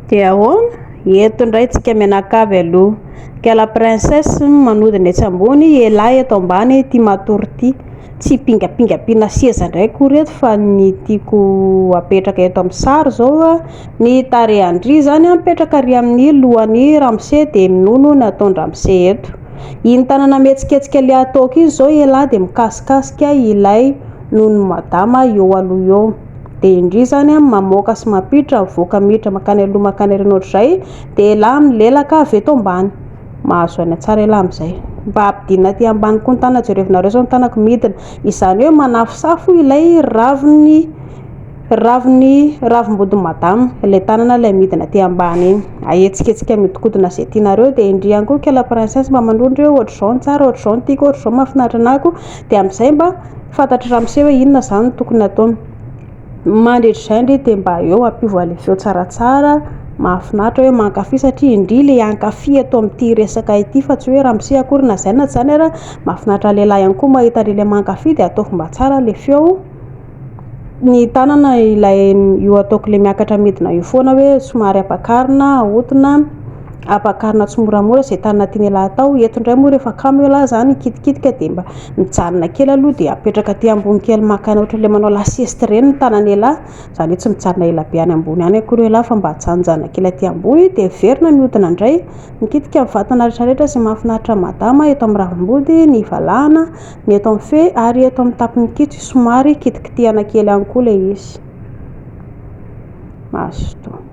Dia ahoana? Eto indray tsika mianakavy aloha. Ka la princesse manodina etsy ambony, elahy eto ambany ity matory ity. Tsy pingapingapina seza ndray koa reto fa ny tiako apetraka eto amin'ny sary zao ny tarehandry zany apetraka ary amin'ny lohan'ny ramose dia minono ny ataon'ny ramose eto. Iny tanana mihetsiketsika le ataoko iny zao elahy dia mikasikasika ilay nono madama eo aloha eo. Dia indry zany mamoaka sy mampiditra mivoaka miditra makany aloha makany aoriana ohatr'izay dia elahy milelaka avy eto ambany. Mahazo aina tsara elahy amin'izay. Mba ampidinina aty ambany koa ny tanana jerevinareo zao ny tanako midina. Izany hoe manafosafo ilay ravim-body madama, ilay tanana ilay midina aty ambany iny. Ahetsiketsika miodikodina izay tianareo dia indry ihany koa la princesse mba manondro hoe ohatr'izao ny tsara, ohatr'izao ny tiako, ohatr'izao mahafinaritra anako dia amin'izay mba fantatry ramose hoe inona zany no tokony ataony. Mandritra izay indry dia mba eo ampivo ilay feo tsaratsara mahafinaritra hoe mankafy satria indry le ankafy eto amin'ity resaka ity fa tsy hoe ramose akory na zay na zany ara mahafinaritra lehilahy ihany koa mahita le mankafy dia ataoko mba tsara le feo ny tanana ilay io ataoko le miakatra midina io foana hoe somary ampakarina ahotina ampakarina tsy moramora izay tanana tiany elahy atao. Eto indray moa rehefa kamo elahy zany kitikitika dia mba mijanona kely aloha dia apetraka aty ambony kely makany ohatran'ilay manao lasesty ireny ny tanany elahy, izany hoe tsy mijanona ela be any ambony any akory elahy fa mba hajanonjanona kely aty ambony dia verina mihodina indray mikitika amin'ny vatana rehetrarehetra izay mahafinaritra madama eto amin'ny ravim-body, ny valahana, ny eto amin'ny fe ary eto amin'ny tapiny kitso somary kitikitihana kely ihany koa ilay izy. Mahazo toa.